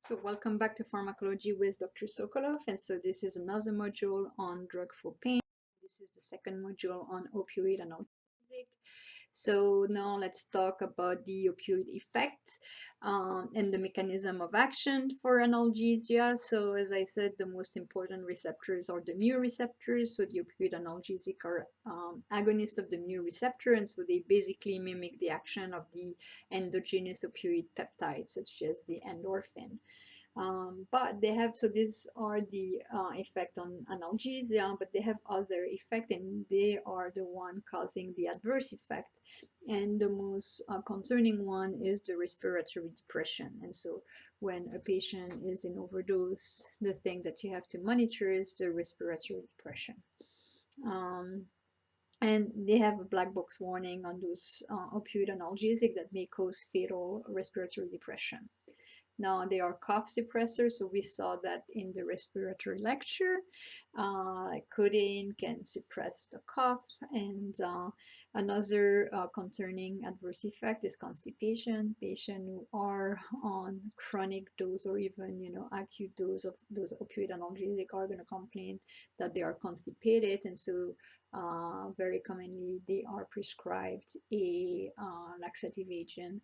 So welcome back to Pharmacology with Dr. Sokolow, and so this is another module on drug for pain. This is the second module on opioid analgesic. So now let's talk about the opioid effect and the mechanism of action for analgesia. So as I said, the most important receptors are the mu receptors. So the opioid analgesic are agonists of the mu receptor, and so they basically mimic the action of the endogenous opioid peptides, such as the endorphin. But they have, so these are the effect on analgesia, but they have other effect, and they are the one causing the adverse effect. And the most concerning one is the respiratory depression. And so when a patient is in overdose, the thing that you have to monitor is the respiratory depression. And they have a black box warning on those opioid analgesic that may cause fatal respiratory depression. Now they are cough suppressors, so we saw that in the respiratory lecture. Codeine can suppress the cough, and another concerning adverse effect is constipation. Patients who are on chronic dose or even acute dose of those opioid analgesic are going to complain that they are constipated, and so very commonly they are prescribed a laxative agent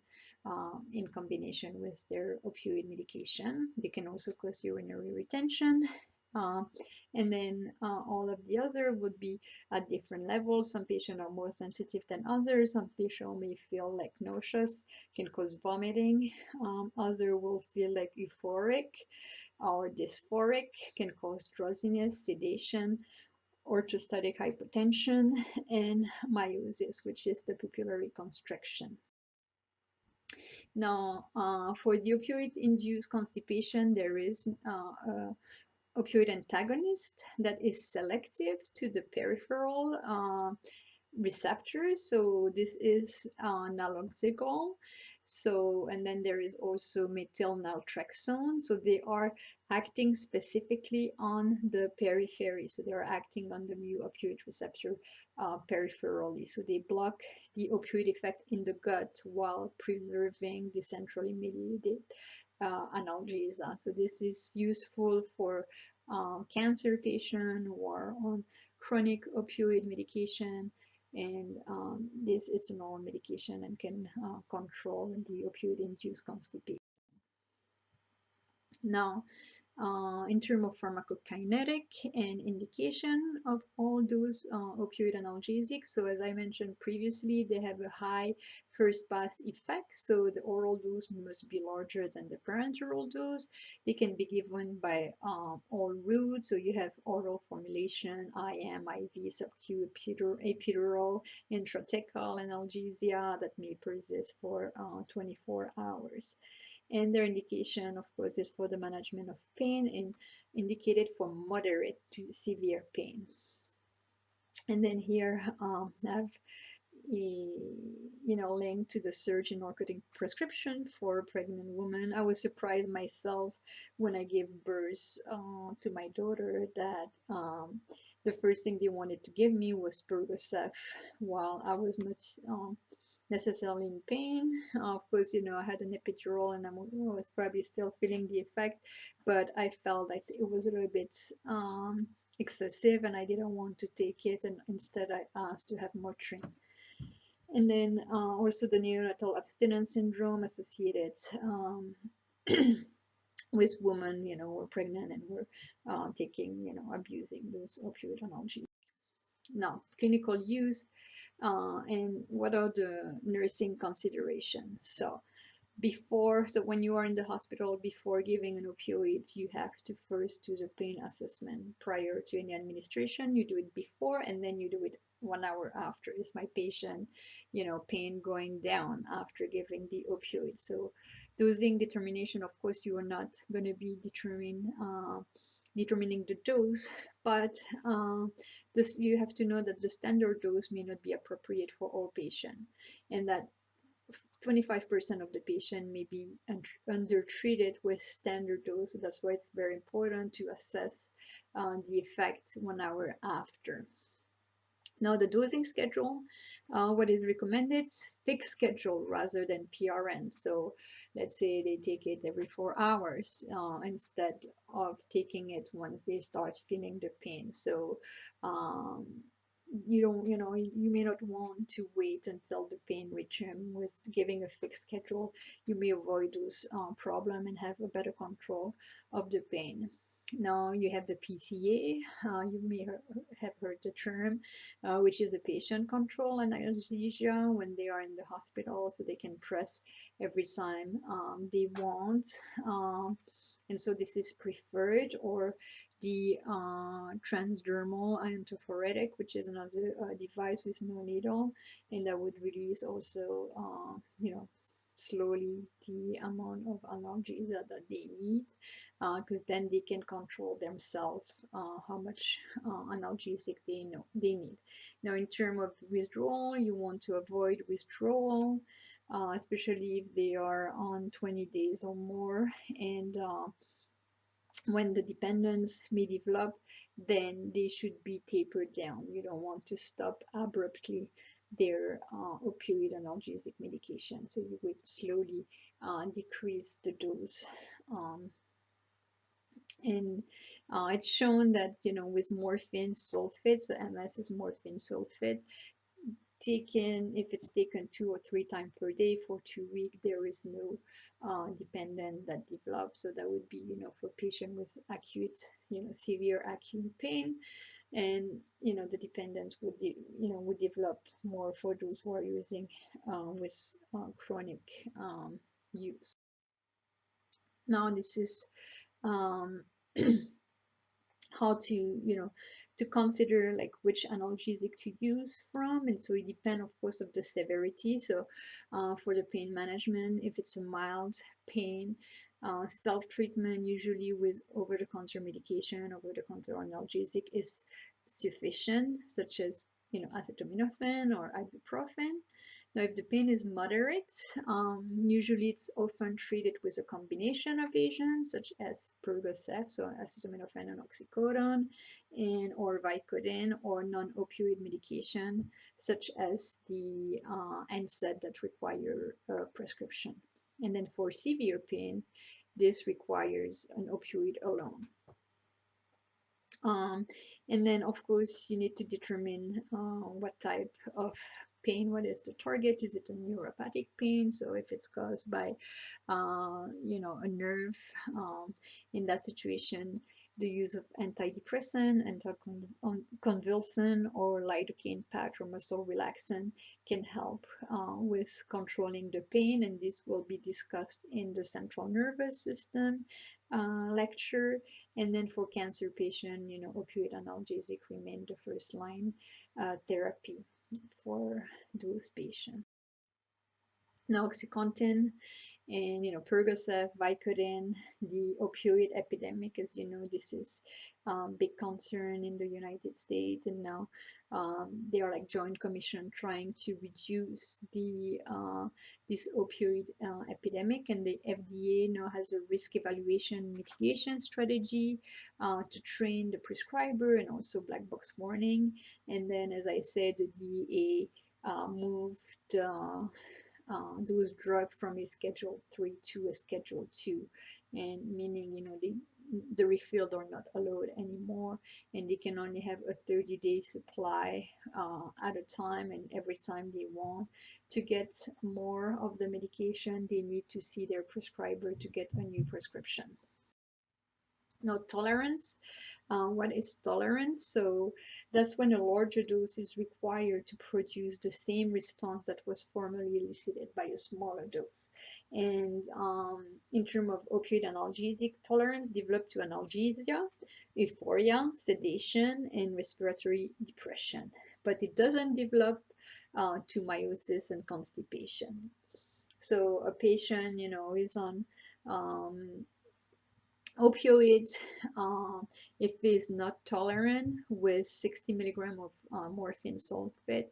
in combination with their opioid medication. They can also cause urinary retention. Uh, and then all of the other would be at different levels. Some patients are more sensitive than others. Some patients may feel like nauseous, can cause vomiting. Other will feel like euphoric or dysphoric, can cause drowsiness, sedation, orthostatic hypotension, and meiosis, which is the pupillary constriction. Now, for the opioid-induced constipation, there is a opioid antagonist that is selective to the peripheral receptors. So this is naloxone. So, and then there is also methyl naltrexone. So they are acting specifically on the periphery. So they are acting on the mu opioid receptor peripherally. So they block the opioid effect in the gut while preserving the centrally mediated analgesia. So this is useful for cancer patients who are on chronic opioid medication, and this it's an oral medication and can control the opioid-induced constipation. Now, in terms of pharmacokinetic and indication of all those opioid analgesics, so as I mentioned previously, they have a high first pass effect, so the oral dose must be larger than the parenteral dose. They can be given by all routes, so you have oral formulation, IM, IV, sub-Q, epidural, intrathecal analgesia that may persist for 24 hours. And their indication, of course, is for the management of pain and indicated for moderate to severe pain. And then here I have a link to the surge in narcotic prescription for a pregnant woman. I was surprised myself when I gave birth to my daughter that the first thing they wanted to give me was Percocet while I was not necessarily in pain. Of course, I had an epidural and I was probably still feeling the effect, but I felt like it was a little bit excessive and I didn't want to take it, and instead I asked to have Motrin. And then also the neonatal abstinence syndrome associated with women, who are pregnant and were taking, abusing those opioid analgesics. Now, clinical use and what are the nursing considerations? So when you are in the hospital, before giving an opioid, you have to first do the pain assessment prior to any administration. You do it before and then you do it 1 hour after. Is my patient, pain going down after giving the opioid? So dosing determination, of course, you are not going to be determining the dose, but you have to know that the standard dose may not be appropriate for all patients, and that 25% of the patient may be undertreated with standard dose. So that's why it's very important to assess the effect 1 hour after. Now, the dosing schedule, what is recommended, fixed schedule rather than PRN. So let's say they take it every 4 hours instead of taking it once they start feeling the pain. So um, you don't, you may not want to wait until the pain returns. With giving a fixed schedule, you may avoid those problems and have a better control of the pain. Now you have the PCA. You may have heard the term, which is a patient control anesthesia when they are in the hospital, so they can press every time they want. Um, and so this is preferred, or the transdermal antiphoretic, which is another device with no needle, and that would release also, slowly the amount of analgesia that they need, because then they can control themselves how much analgesic they need. Now, in terms of withdrawal, you want to avoid withdrawal, especially if they are on 20 days or more, and when the dependence may develop, then they should be tapered down. You don't want to stop abruptly their opioid analgesic medication. So you would slowly decrease the dose. Um, and it's shown that, with morphine sulfate, so MS is morphine sulfate, taken, if it's taken 2 or 3 times per day for 2 weeks, there is no dependent that develops. So that would be, for patient with acute, severe acute pain, and the dependence would develop more for those who are using with chronic use. Now this is um, how to, to consider like which analgesic to use from. And so it depends, of course, of the severity. So for the pain management, if it's a mild pain, self-treatment usually with over-the-counter medication, over-the-counter analgesic is sufficient, such as acetaminophen or ibuprofen. Now, if the pain is moderate, usually it's often treated with a combination of agents such as Percocet, so acetaminophen and oxycodone, and or Vicodin, or non-opioid medication such as the NSAID that require a prescription. And then for severe pain, this requires an opioid alone. Um, and then, of course, you need to determine what type of pain, what is the target. Is it a neuropathic pain? So if it's caused by, a nerve, in that situation, the use of antidepressant, anticonvulsant, or lidocaine patch or muscle relaxant can help with controlling the pain, and this will be discussed in the central nervous system lecture. And then for cancer patient, opioid analgesic remain the first line therapy for those patients. Now, OxyContin and Percocet, Vicodin, the opioid epidemic, as you know, this is big concern in the United States, and now they are like joint commission trying to reduce the this opioid epidemic, and the FDA now has a risk evaluation mitigation strategy to train the prescriber, and also black box warning. And then, as I said, the DEA moved those drugs from a Schedule 3 to a Schedule 2, and meaning, the refill are not allowed anymore, and they can only have a 30-day supply at a time, and every time they want to get more of the medication, they need to see their prescriber to get a new prescription. Now, tolerance. What is tolerance? So that's when a larger dose is required to produce the same response that was formerly elicited by a smaller dose. And in terms of opioid analgesic, tolerance developed to analgesia, euphoria, sedation, and respiratory depression. But it doesn't develop to meiosis and constipation. So a patient, is on opioids, if is not tolerant with 60 milligram of morphine sulfate,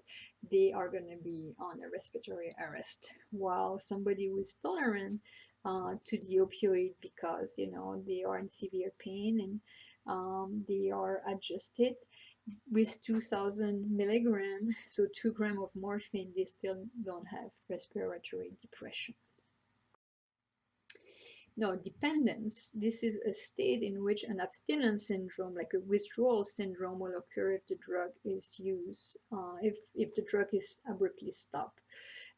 they are going to be on a respiratory arrest. While somebody who is tolerant to the opioid, because they are in severe pain and they are adjusted, with 2000 milligram, so 2 grams of morphine, they still don't have respiratory depression. Now, dependence, this is a state in which an abstinence syndrome, like a withdrawal syndrome, will occur if the drug is used, if the drug is abruptly stopped.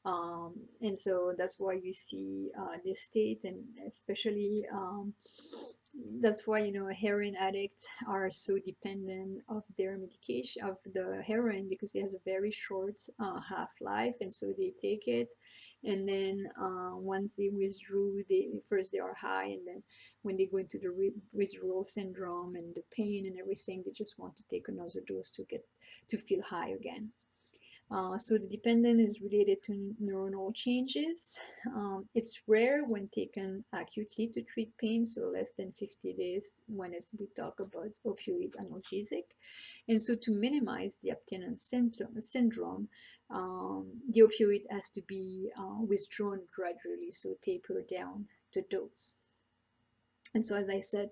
And so that's why you see this state, and especially that's why, you know, heroin addicts are so dependent of their medication, of the heroin, because it has a very short half-life, and so they take it, and then once they withdrew, they are high, and then when they go into the withdrawal syndrome and the pain and everything, they just want to take another dose to feel high again. So the dependent is related to neuronal changes. It's rare when taken acutely to treat pain, so less than 50 days when we talk about opioid analgesic. And so to minimize the abstinence syndrome, the opioid has to be withdrawn gradually, so taper down the dose. And so, as I said,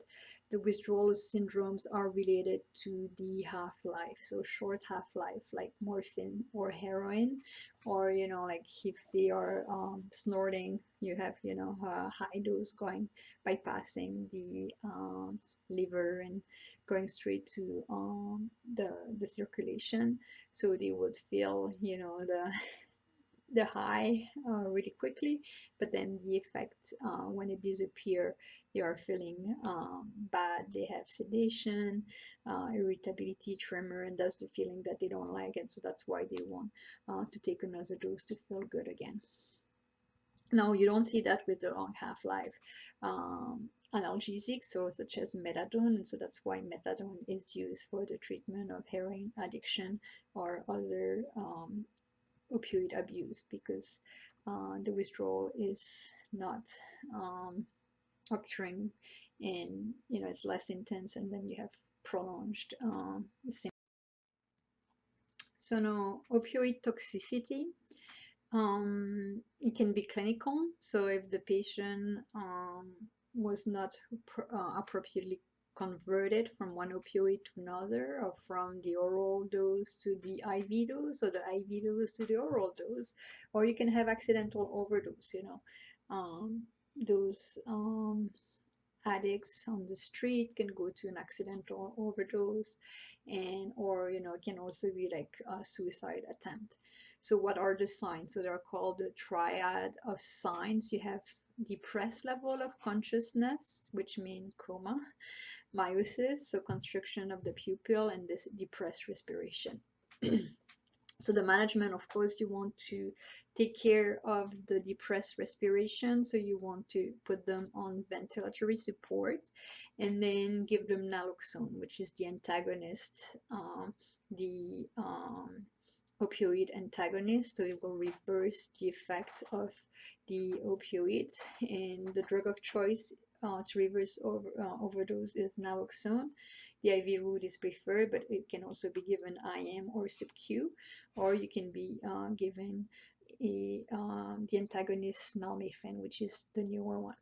the withdrawal syndromes are related to the half-life, so short half-life, like morphine or heroin, or, you know, like if they are snorting, you have, you know, a high dose going, bypassing the liver and going straight to the circulation, so they would feel, you know, the high really quickly, but then the effect, when it disappears, they are feeling bad. They have sedation, irritability, tremor, and that's the feeling that they don't like, and so that's why they want to take another dose to feel good again. Now, you don't see that with the long half-life analgesics, so such as methadone, and so that's why methadone is used for the treatment of heroin addiction or other opioid abuse, because the withdrawal is not occurring, and, you know, it's less intense, and then you have prolonged symptoms. So now, opioid toxicity. It can be clinical, so if the patient was not appropriately converted from one opioid to another, or from the oral dose to the IV dose, or the IV dose to the oral dose, or you can have accidental overdose, you know. Those addicts on the street can go to an accidental overdose, and, or, you know, it can also be like a suicide attempt. So what are the signs? So they're called the triad of signs. You have depressed level of consciousness, which means coma, meiosis, so constriction of the pupil, and this depressed respiration. So the management, of course, you want to take care of the depressed respiration, so you want to put them on ventilatory support, and then give them naloxone, which is the antagonist, the opioid antagonist, so it will reverse the effect of the opioid. And the drug of choice to reverse overdose is naloxone. The IV route is preferred, but it can also be given IM or sub-Q, or you can be given the antagonist nalmefene, which is the newer one.